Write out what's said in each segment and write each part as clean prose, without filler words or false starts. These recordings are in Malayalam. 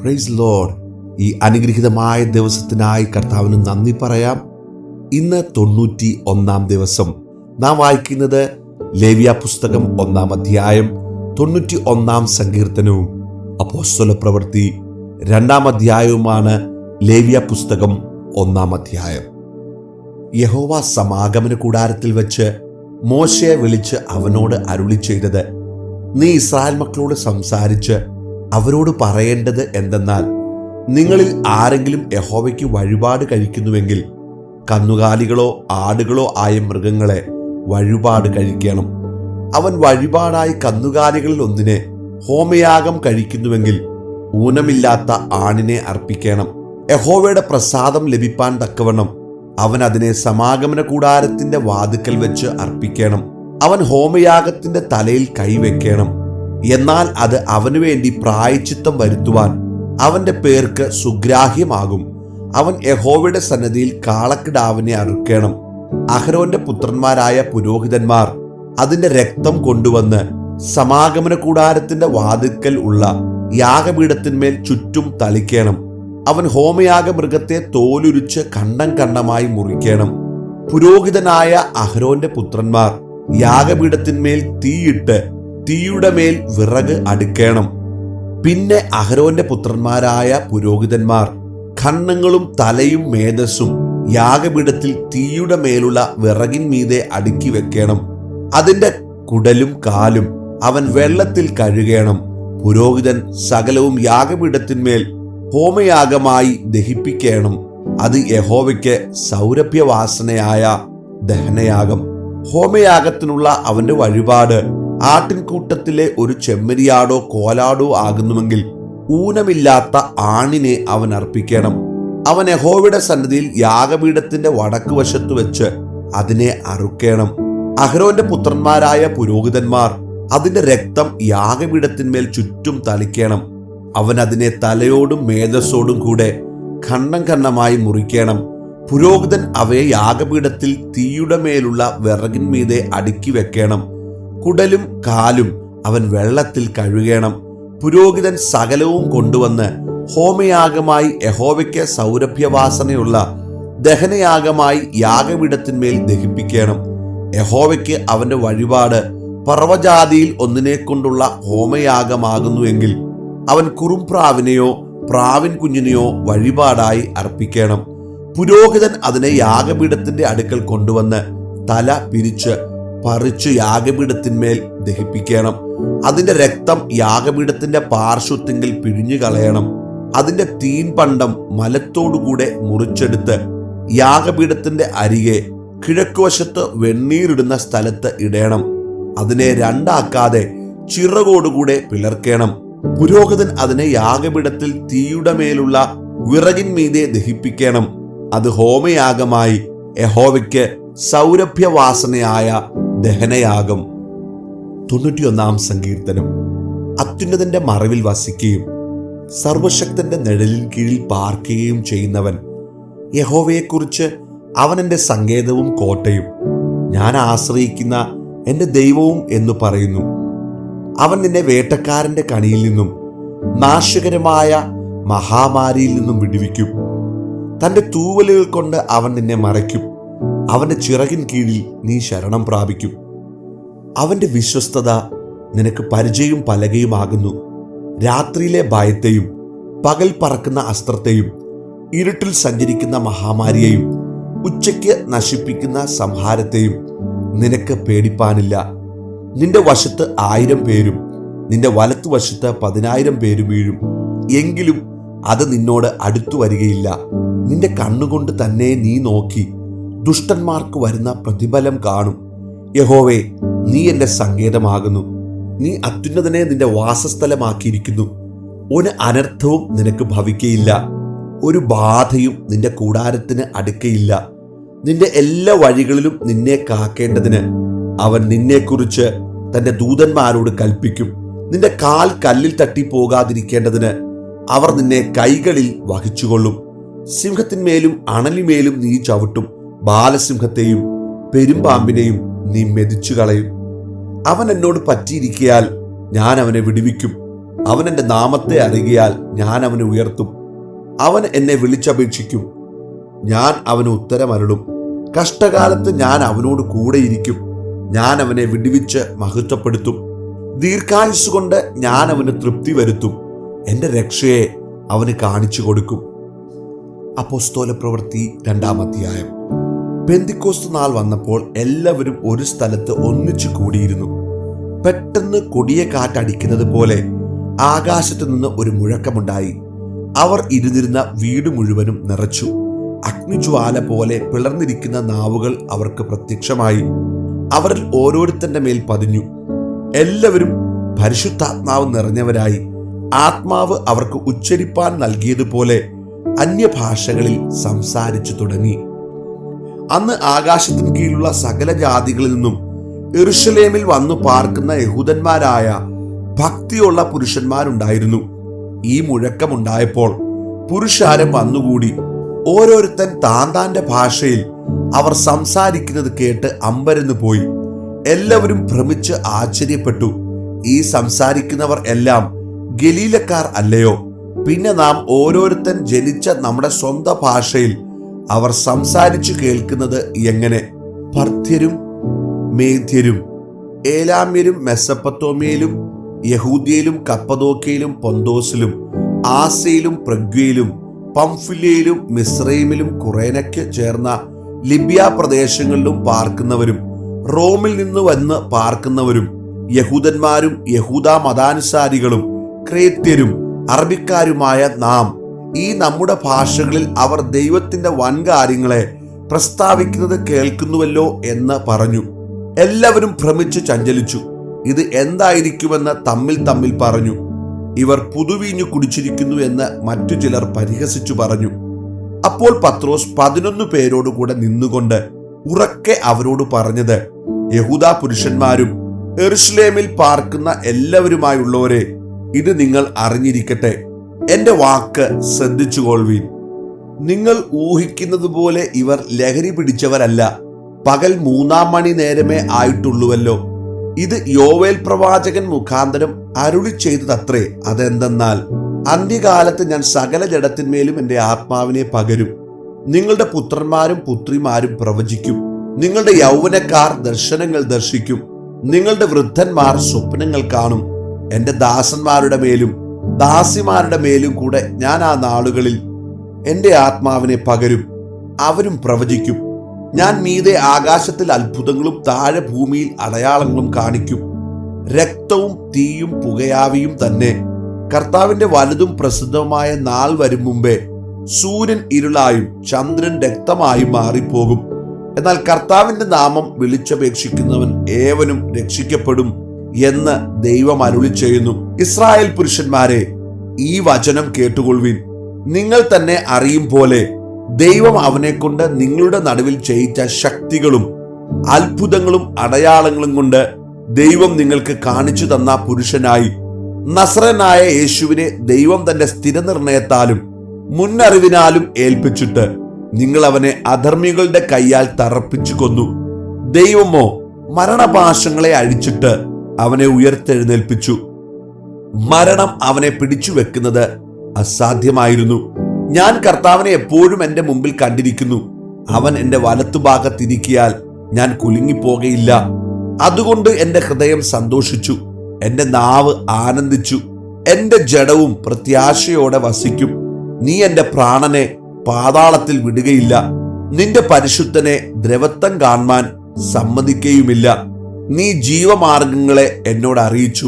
Praise Lord. ഈ അനുഗ്രഹീതമായ ദിവസത്തിനായി കർത്താവിന് നന്ദി പറയാം. ഇന്ന് 91 ദിവസം. നാം വായിക്കുന്നത് ലേവ്യ പുസ്തകം 1 അധ്യായം 91 സങ്കീർത്തനവും അപ്പോസ്തല പ്രവൃത്തി 2 അധ്യായവുമാണ്. ലേവ്യ പുസ്തകം 1 അധ്യായം. യഹോവ സമാഗമന കൂടാരത്തിൽ വെച്ച് മോശയെ വിളിച്ച് അവനോട് അരുളി ചെയ്തത്, നീ ഇസ്രായേൽ മക്കളോട് സംസാരിച്ച് അവരോട് പറയേണ്ടത് എന്തെന്നാൽ, നിങ്ങളിൽ ആരെങ്കിലും യഹോവയ്ക്ക് വഴിപാട് കഴിക്കുന്നുവെങ്കിൽ കന്നുകാലികളോ ആടുകളോ ആയ മൃഗങ്ങളെ വഴിപാട് കഴിക്കണം. അവൻ വഴിപാടായി കന്നുകാലികളിൽ ഒന്നിനെ ഹോമയാഗം കഴിക്കുന്നുവെങ്കിൽ ഊനമില്ലാത്ത ആണിനെ അർപ്പിക്കണം. യഹോവയുടെ പ്രസാദം ലഭിപ്പാൻ തക്കവണ്ണം അവൻ അതിനെ സമാഗമന കൂടാരത്തിന്റെ വാതിക്കൽ വെച്ച് അർപ്പിക്കണം. അവൻ ഹോമയാഗത്തിന്റെ തലയിൽ കൈവെക്കണം. എന്നാൽ അത് അവനു വേണ്ടി പ്രായശ്ചിത്തം വരുത്തുവാൻ അവന്റെ പേർക്ക് സുഗ്രാഹ്യമാകും. അവൻ യഹോവയുടെ സന്നിധിയിൽ കാളക്കിടാവിനെ അറുക്കണം. അഹരോന്റെ പുത്രന്മാരായ പുരോഹിതന്മാർ അതിന്റെ രക്തം കൊണ്ടുവന്ന് സമാഗമന കൂടാരത്തിന്റെ വാതിൽക്കൽ ഉള്ള യാഗപീഠത്തിന്മേൽ ചുറ്റും തളിക്കണം. അവൻ ഹോമയാഗ മൃഗത്തെ തോലുരിച്ച് കണ്ണം കണ്ണമായി മുറിക്കണം. പുരോഹിതനായ അഹരോന്റെ പുത്രന്മാർ യാഗപീഠത്തിന്മേൽ തീയിട്ട് തീയുടെ മേൽ വിറക് അടുക്കണം. പിന്നെ അഹരോന്റെ പുത്രന്മാരായ പുരോഹിതന്മാർ കണ്ണങ്ങളും തലയും മേധസ്സും യാഗപീഠത്തിൽ തീയുടെ മേലുള്ള വിറകിൻ മീതെ അടുക്കി വെക്കണം. അതിന്റെ കുടലും കാലും അവൻ വെള്ളത്തിൽ കഴുകണം. പുരോഹിതൻ സകലവും യാഗപീഠത്തിന്മേൽ ഹോമയാഗമായി ദഹിപ്പിക്കണം. അത് യഹോവയ്ക്ക് സൗരഭ്യവാസനയായ ദഹനയാഗം. ഹോമയാഗത്തിനുള്ള അവന്റെ വഴിപാട് ആട്ടിൻകൂട്ടത്തിലെ ഒരു ചെമ്മരിയാടോ കോലാടോ ആകുന്നുവെങ്കിൽ ഊനമില്ലാത്ത ആണിനെ അവൻ അർപ്പിക്കണം. അവൻ യഹോവയുടെ സന്നിധിയിൽ യാഗപീഠത്തിന്റെ വടക്ക് വശത്ത് വെച്ച് അതിനെ അറുക്കണം. അഹരോന്റെ പുത്രന്മാരായ പുരോഹിതന്മാർ അതിന്റെ രക്തം യാഗപീഠത്തിന്മേൽ ചുറ്റും തളിക്കണം. അവൻ അതിനെ തലയോടും മേധസ്സോടും കൂടെ ഖണ്ഡം ഖണ്ഡമായി മുറിക്കണം. പുരോഹിതൻ അവയെ യാഗപീഠത്തിൽ തീയുടെ മേലുള്ള വിറകിൻ മീതെ അടുക്കി വെക്കണം. കുടലും കാലും അവൻ വെള്ളത്തിൽ കഴുകണം. പുരോഹിതൻ സകലവും കൊണ്ടുവന്ന് ഹോമയാഗമായി യഹോവയ്ക്ക് സൗരഭ്യവാസനയുള്ള ദഹനയാഗമായി യാഗപീഠത്തിന്മേൽ ദഹിപ്പിക്കണം. യഹോവയ്ക്ക് അവന്റെ വഴിപാട് പർവ്വജാതിയിൽ ഒന്നിനെ കൊണ്ടുള്ള ഹോമയാഗമാകുന്നുവെങ്കിൽ അവൻ കുറുംപ്രാവിനെയോ പ്രാവിൻ കുഞ്ഞിനെയോ വഴിപാടായി അർപ്പിക്കണം. പുരോഹിതൻ അതിനെ യാഗപീഠത്തിന്റെ അടുക്കൽ കൊണ്ടുവന്ന് തല പിരിച്ച് പറിച്ചു യാഗപീഠത്തിന്മേൽ ദഹിപ്പിക്കണം. അതിന്റെ രക്തം യാഗപീഠത്തിന്റെ പാർശ്വത്തിങ്കിൽ പിഴിഞ്ഞു കളയണം. അതിന്റെ തീൻപണ്ടം മലത്തോടുകൂടെ മുറിച്ചെടുത്ത് യാഗപീഠത്തിന്റെ അരികെ കിഴക്കുവശത്ത് വെണ്ണീരിടുന്ന സ്ഥലത്ത് ഇടണം. അതിനെ രണ്ടാക്കാതെ ചിറകോടുകൂടെ പിളർക്കണം. പുരോഹിതൻ അതിനെ യാഗപീഠത്തിൽ തീയുടെ മേലുള്ള വിറകിൻ മീതെ ദഹിപ്പിക്കണം. അത് ഹോമയാഗമായി യഹോവയ്ക്ക് സൗരഭ്യവാസനയായ ദഹനയാഗം. 91 സങ്കീർത്തനം. അത്യുന്നതന്റെ മറവിൽ വസിക്കുകയും സർവശക്തന്റെ നിഴലിൻ കീഴിൽ പാർക്കുകയും ചെയ്യുന്നവൻ യഹോവയെക്കുറിച്ച്, അവൻ എൻ്റെ സങ്കേതവും കോട്ടയും ഞാൻ ആശ്രയിക്കുന്ന എൻ്റെ ദൈവവും എന്ന് പറയുന്നു. അവൻ നിന്നെ വേട്ടക്കാരന്റെ കണിയിൽ നിന്നും നാശകരമായ മഹാമാരിയിൽ നിന്നും വിടുവിക്കും. തൻ്റെ തൂവലുകൾ കൊണ്ട് അവൻ നിന്നെ മറയ്ക്കും. അവന്റെ ചിറകിൻ കീഴിൽ നീ ശരണം പ്രാപിക്കും. അവന്റെ വിശ്വസ്തത നിനക്ക് പരിചയും പലകയുമാകുന്നു. രാത്രിയിലെ ഭയത്തെയും പകൽ പറക്കുന്ന അസ്ത്രത്തെയും ഇരുട്ടിൽ സഞ്ചരിക്കുന്ന മഹാമാരിയെയും ഉച്ചയ്ക്ക് നശിപ്പിക്കുന്ന സംഹാരത്തെയും നിനക്ക് പേടിപ്പാനില്ല. നിന്റെ വശത്ത് 1000 പേരും നിന്റെ വലത്തുവശത്ത് 10,000 പേരും വീഴും, എങ്കിലും അത് നിന്നോട് അടുത്തു വരികയില്ല. നിന്റെ കണ്ണുകൊണ്ട് തന്നെ നീ നോക്കി ദുഷ്ടന്മാർക്ക് വരുന്ന പ്രതിഫലം കാണും. യഹോവേ, നീ എൻ്റെ സങ്കേതമാകുന്നു. നീ അത്യുന്നതനെ നിന്റെ വാസസ്ഥലമാക്കിയിരിക്കുന്നു. ഒരു അനർത്ഥവും നിനക്ക് ഭവിക്കയില്ല. ഒരു ബാധയും നിന്റെ കൂടാരത്തിന് അടുക്കയില്ല. നിന്റെ എല്ലാ വഴികളിലും നിന്നെ കാക്കേണ്ടതിന് അവൻ നിന്നെക്കുറിച്ച് തന്റെ ദൂതന്മാരോട് കൽപ്പിക്കും. നിന്റെ കാൽ കല്ലിൽ തട്ടിപ്പോകാതിരിക്കേണ്ടതിന് അവർ നിന്നെ കൈകളിൽ വഹിച്ചുകൊള്ളും. സിംഹത്തിന്മേലും അണലിമേലും നീ ചവിട്ടും. ബാലസിംഹത്തെയും പെരുമ്പാമ്പിനെയും നീ മെതിച്ചു കളയും. അവൻ എന്നോട് പറ്റിയിരിക്കയാൽ ഞാൻ അവനെ വിടുവിക്കും. അവൻ എൻ്റെ നാമത്തെ അറിയിയാൽ ഞാൻ അവനെ ഉയർത്തും. അവൻ എന്നെ വിളിച്ചപേക്ഷിക്കും, ഞാൻ അവന് ഉത്തരമരുളും. കഷ്ടകാലത്ത് ഞാൻ അവനോട് കൂടെയിരിക്കും. ഞാൻ അവനെ വിടുവിച്ച് മഹത്വപ്പെടുത്തും. ദീർഘായുസ് കൊണ്ട് ഞാൻ അവന് തൃപ്തി വരുത്തും. എൻ്റെ രക്ഷയെ അവന് കാണിച്ചു കൊടുക്കും. അപ്പോസ്തല പ്രവൃത്തി 2-ാം അധ്യായം. പെന്തിക്കോസ്ത് നാൾ വന്നപ്പോൾ എല്ലാവരും ഒരു സ്ഥലത്ത് ഒന്നിച്ചു കൂടിയിരുന്നു. പെട്ടെന്ന് കൊടിയ കാറ്റടിക്കുന്നത് പോലെ ആകാശത്തു നിന്ന് ഒരു മുഴക്കമുണ്ടായി. അവർ ഇരുന്നിരുന്ന വീട് മുഴുവനും നിറച്ചു. അഗ്നിജ്വാല പോലെ പിളർന്നിരിക്കുന്ന നാവുകൾ അവർക്ക് പ്രത്യക്ഷമായി. അവരിൽ ഓരോരുത്തന്റെ മേൽ പതിഞ്ഞു. എല്ലാവരും പരിശുദ്ധാത്മാവ് നിറഞ്ഞവരായി. ആത്മാവ് അവർക്ക് ഉച്ചരിപ്പാൻ നൽകിയതുപോലെ അന്യഭാഷകളിൽ സംസാരിച്ചു തുടങ്ങി. അന്ന് ആകാശത്തിന് കീഴിലുള്ള സകല ജാതികളിൽ നിന്നും യെരൂശലേമിൽ വന്നു പാർക്കുന്ന യഹൂദന്മാരായ ഭക്തിയുള്ള പുരുഷന്മാരുണ്ടായിരുന്നു. ഈ മുഴക്കമുണ്ടായപ്പോൾ പുരുഷാരം വന്നുകൂടി. ഓരോരുത്തൻ താന്താന്റെ ഭാഷയിൽ അവർ സംസാരിക്കുന്നത് കേട്ട് അമ്പരന്ന് പോയി. എല്ലാവരും ഭ്രമിച്ച് ആശ്ചര്യപ്പെട്ടു. ഈ സംസാരിക്കുന്നവർ എല്ലാം ഗലീലക്കാർ അല്ലയോ? പിന്നെ നാം ഓരോരുത്തൻ ജനിച്ച നമ്മുടെ സ്വന്തം ഭാഷയിൽ അവർ സംസാരിച്ചു കേൾക്കുന്നത് എങ്ങനെ? പർഥ്യരും മേദ്യരും ഏലാമ്യരും മെസൊപ്പൊത്താമ്യയിലും യഹൂദ്യയിലും കപ്പദോക്യയിലും പൊന്തോസിലും ആസ്യയിലും പ്രഗ്വയിലും പംഫില്യയിലും മിസ്രൈമിലും കുറേനയ്ക്ക് ചേർന്ന ലിബ്യ പ്രദേശങ്ങളിലും പാർക്കുന്നവരും റോമിൽ നിന്ന് വന്ന് പാർക്കുന്നവരും യഹൂദന്മാരും യഹൂദ മതാനുസാരികളും ക്രേത്യരും അറബിക്കാരുമായ നാം ഈ നമ്മുടെ ഭാഷകളിൽ അവർ ദൈവത്തിന്റെ വൻകാര്യങ്ങളെ പ്രസ്താവിക്കുന്നത് കേൾക്കുന്നുവല്ലോ എന്ന് പറഞ്ഞു. എല്ലാവരും ഭ്രമിച്ചു ചഞ്ചലിച്ചു. ഇത് എന്തായിരിക്കുമെന്ന് തമ്മിൽ പറഞ്ഞു. ഇവർ പുതുവീഞ്ഞു കുടിച്ചിരിക്കുന്നു എന്ന് മറ്റു ചിലർ പരിഹസിച്ചു പറഞ്ഞു. അപ്പോൾ പത്രോസ് 11 പേരോടുകൂടെ നിന്നുകൊണ്ട് ഉറക്കെ അവരോട് പറഞ്ഞത്, യഹൂദാ പുരുഷന്മാരും യെരൂശലേമിൽ പാർക്കുന്ന എല്ലാവരുമായുള്ളവരെ, ഇത് നിങ്ങൾ അറിഞ്ഞിരിക്കട്ടെ. എന്റെ വാക്ക് ശ്രദ്ധിച്ചുകൊള്ളുവീൻ. നിങ്ങൾ ഊഹിക്കുന്നത് പോലെ ഇവർ ലഹരി പിടിച്ചവരല്ല. പകൽ 3-ാം മണി നേരമേ ആയിട്ടുള്ളുവല്ലോ. ഇത് യോവേൽ പ്രവാചകൻ മുഖാന്തരം അരുളി ചെയ്തതത്രേ. അതെന്തെന്നാൽ, അന്ത്യകാലത്ത് ഞാൻ സകല ജഡത്തിന്മേലും എൻ്റെ ആത്മാവിനെ പകരും. നിങ്ങളുടെ പുത്രന്മാരും പുത്രിമാരും പ്രവചിക്കും. നിങ്ങളുടെ യൗവനക്കാർ ദർശനങ്ങൾ ദർശിക്കും. നിങ്ങളുടെ വൃദ്ധന്മാർ സ്വപ്നങ്ങൾ കാണും. എൻ്റെ ദാസന്മാരുടെ മേലും ദാസിമാരുടെ മേലും കൂടെ ഞാൻ ആ നാളുകളിൽ എൻ്റെ ആത്മാവിനെ പകരും. അവരും പ്രവചിക്കും. ഞാൻ മീതെ ആകാശത്തിൽ അത്ഭുതങ്ങളും താഴെ ഭൂമിയിൽ അടയാളങ്ങളും കാണിക്കും. രക്തവും തീയും പുകയാവിയും തന്നെ. കർത്താവിന്റെ വലുതും പ്രസിദ്ധവുമായ നാൾ വരും മുമ്പേ സൂര്യൻ ഇരുളായും ചന്ദ്രൻ രക്തമായും മാറിപ്പോകും. എന്നാൽ കർത്താവിന്റെ നാമം വിളിച്ചപേക്ഷിക്കുന്നവൻ ഏവനും രക്ഷിക്കപ്പെടും എന്ന് ദൈവം അരുളി ചെയ്യുന്നു. ഇസ്രായേൽ പുരുഷന്മാരെ, ഈ വചനം കേട്ടുകൊള്ളുവിൻ. നിങ്ങൾ തന്നെ അറിയും പോലെ ദൈവം അവനെ കൊണ്ട് നിങ്ങളുടെ നടുവിൽ ചെയ്യിച്ച ശക്തികളും അത്ഭുതങ്ങളും അടയാളങ്ങളും കൊണ്ട് ദൈവം നിങ്ങൾക്ക് കാണിച്ചു തന്ന പുരുഷനായി നസറനായ യേശുവിനെ ദൈവം തന്റെ സ്ഥിരനിർണയത്താലും മുന്നറിവിനാലും ഏൽപ്പിച്ചിട്ട് നിങ്ങൾ അവനെ അധർമ്മികളുടെ കൈയാൽ തറപ്പിച്ചു കൊന്നു. ദൈവമോ മരണപാശങ്ങളെ അഴിച്ചിട്ട് അവനെ ഉയർത്തെഴുന്നേൽപ്പിച്ചു. മരണം അവനെ പിടിച്ചു വെക്കുന്നത് അസാധ്യമായിരുന്നു. ഞാൻ കർത്താവിനെ എപ്പോഴും എൻ്റെ മുമ്പിൽ കണ്ടിരിക്കുന്നു. അവൻ എൻ്റെ വലത്തുഭാഗത്തിരിക്കിയാൽ ഞാൻ കുലുങ്ങിപ്പോകയില്ല. അതുകൊണ്ട് എൻ്റെ ഹൃദയം സന്തോഷിച്ചു, എൻ്റെ നാവ് ആനന്ദിച്ചു. എൻ്റെ ജഡവും പ്രത്യാശയോടെ വസിക്കും. നീ എൻ്റെ പ്രാണനെ പാതാളത്തിൽ വിടുകയില്ല. നിന്റെ പരിശുദ്ധനെ ദ്രവത്വം കാണുവാൻ സമ്മതിക്കുകയുമില്ല. നീ ജീവമാർഗങ്ങളെ എന്നോട് അറിയിച്ചു.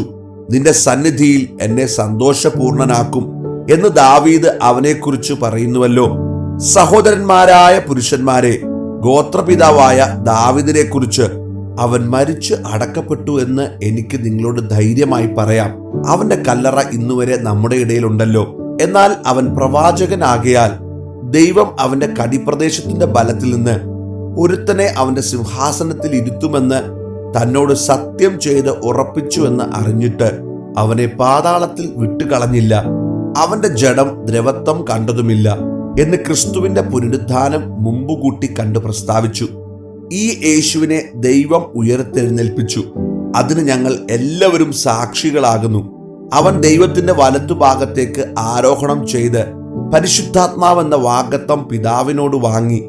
നിന്റെ സന്നിധിയിൽ എന്നെ സന്തോഷപൂർണനാക്കും എന്ന് ദാവീദ് അവനെക്കുറിച്ച് പറയുന്നുവല്ലോ. സഹോദരന്മാരായ പുരുഷന്മാരെ, ഗോത്രപിതാവായ ദാവീദിനെ കുറിച്ച് അവൻ മരിച്ച് അടക്കപ്പെട്ടു എന്ന് എനിക്ക് നിങ്ങളോട് ധൈര്യമായി പറയാം. അവന്റെ കല്ലറ ഇന്നുവരെ നമ്മുടെ ഇടയിലുണ്ടല്ലോ. എന്നാൽ അവൻ പ്രവാചകനാകയാൽ ദൈവം അവന്റെ കടിപ്രദേശത്തിന്റെ ബലത്തിൽ നിന്ന് ഒരുത്തനെ അവന്റെ സിംഹാസനത്തിൽ ഇരുത്തുമെന്ന് തന്നോട് സത്യം ചെയ്ത് ഉറപ്പിച്ചുവെന്ന് അറിഞ്ഞിട്ട് അവനെ പാതാളത്തിൽ വിട്ടുകളഞ്ഞില്ല. അവന്റെ ജഡം ദ്രവത്വം കണ്ടതുമില്ല എന്ന് ക്രിസ്തുവിന്റെ പുനരുദ്ധാനം മുമ്പുകൂട്ടി കണ്ടു പ്രസ്താവിച്ചു. ഈ യേശുവിനെ ദൈവം ഉയർത്തെഴുന്നേൽപ്പിച്ചു. അതിന് ഞങ്ങൾ എല്ലാവരും സാക്ഷികളാകുന്നു. അവൻ ദൈവത്തിന്റെ വലത്തുഭാഗത്തേക്ക് ആരോഹണം ചെയ്ത് പരിശുദ്ധാത്മാവെന്ന വാഗ്ദത്തം പിതാവിനോട് വാങ്ങി.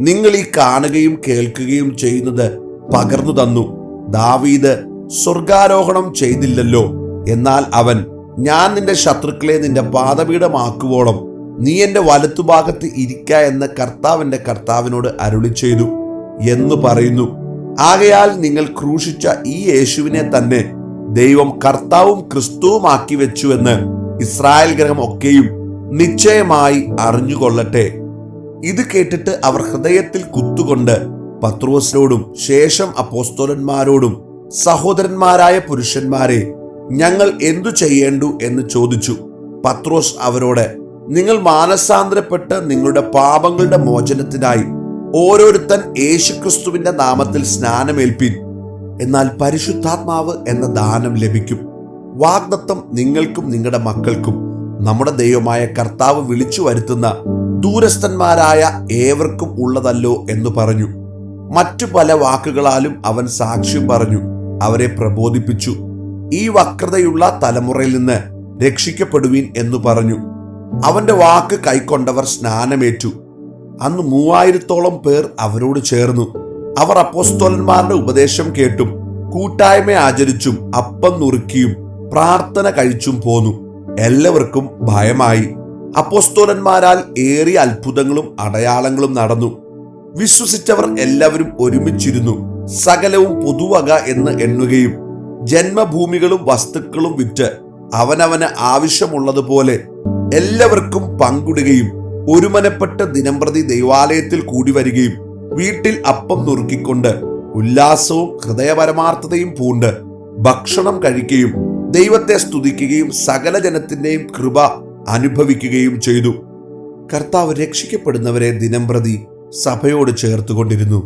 നിങ്ങൾ ഈ കാണുകയും കേൾക്കുകയും ചെയ്യുന്നത് പകർന്നു തന്നു. ദാവീദ് സ്വർഗാരോഹണം ചെയ്തില്ലല്ലോ. എന്നാൽ അവൻ, ഞാൻ നിന്റെ ശത്രുക്കളെ നിന്റെ പാദപീഠമാക്കുവോളം നീ എന്റെ വലത്തുഭാഗത്ത് ഇരിക്ക എന്ന് കർത്താവിനോട് അരുളി ചെയ്തു എന്ന് പറയുന്നു. ആകയാൽ നിങ്ങൾ ക്രൂശിച്ച ഈ യേശുവിനെ തന്നെ ദൈവം കർത്താവും ക്രിസ്തുവുമാക്കി വെച്ചുവെന്ന് ഇസ്രായേൽ ഗൃഹം ഒക്കെയും നിശ്ചയമായി അറിഞ്ഞുകൊള്ളട്ടെ. ഇത് കേട്ടിട്ട് അവർ ഹൃദയത്തിൽ കുത്തുകൊണ്ട് പത്രോസിനോടും ശേഷം അപ്പോസ്തലന്മാരോടും, സഹോദരന്മാരായ പുരുഷന്മാരെ, ഞങ്ങൾ എന്തു ചെയ്യേണ്ടു എന്ന് ചോദിച്ചു. പത്രോസ് അവരോട്, നിങ്ങൾ മാനസാന്തരപ്പെട്ട് നിങ്ങളുടെ പാപങ്ങളുടെ മോചനത്തിനായി ഓരോരുത്തൻ യേശുക്രിസ്തുവിന്റെ നാമത്തിൽ സ്നാനമേൽപ്പിൻ. എന്നാൽ പരിശുദ്ധാത്മാവ് എന്ന ദാനം ലഭിക്കും. വാഗ്ദത്തം നിങ്ങൾക്കും നിങ്ങളുടെ മക്കൾക്കും നമ്മുടെ ദൈവമായ കർത്താവ് വിളിച്ചു വരുത്തുന്ന ദൂരസ്ഥന്മാരായ ഏവർക്കും ഉള്ളതല്ലോ എന്ന് പറഞ്ഞു. മറ്റു പല വാക്കുകളാലും അവൻ സാക്ഷ്യം പറഞ്ഞു അവരെ പ്രബോധിപ്പിച്ചു. ഈ വക്രതയുള്ള തലമുറയിൽ നിന്ന് രക്ഷിക്കപ്പെടുവീൻ എന്ന് പറഞ്ഞു. അവന്റെ വാക്ക് കൈക്കൊണ്ടവർ സ്നാനമേറ്റു. അന്ന് 3000-ഓളം പേർ അവരോട് ചേർന്നു. അവർ അപ്പോസ്തലന്മാരുടെ ഉപദേശം കേട്ടും കൂട്ടായ്മ ആചരിച്ചും അപ്പം നുറുക്കിയും പ്രാർത്ഥന കഴിച്ചും പോന്നു. എല്ലാവർക്കും ഭയമായി. അപ്പോസ്തലന്മാരാൽ ഏറിയ അത്ഭുതങ്ങളും അടയാളങ്ങളും നടന്നു. വിശ്വസിച്ചവർ എല്ലാവരും ഒരുമിച്ചിരുന്നു. സകലവും പൊതുവക എന്ന് എണ്ണുകയും ജന്മഭൂമികളും വസ്തുക്കളും വിറ്റ് അവനവന് ആവശ്യമുള്ളതുപോലെ എല്ലാവർക്കും പങ്കിടുകയും ഒരുമനപ്പെട്ട് ദിനംപ്രതി ദൈവാലയത്തിൽ കൂടി വരികയും വീട്ടിൽ അപ്പം നുറുക്കിക്കൊണ്ട് ഉല്ലാസവും ഹൃദയപരമാർത്ഥതയും പൂണ്ട് ഭക്ഷണം കഴിക്കുകയും ദൈവത്തെ സ്തുതിക്കുകയും സകല ജനത്തിന്റെയും കൃപ അനുഭവിക്കുകയും ചെയ്തു. കർത്താവ് രക്ഷിക്കപ്പെടുന്നവരെ ദിനംപ്രതി സഭയോട് ചേർത്തുകൊണ്ടിരുന്നു.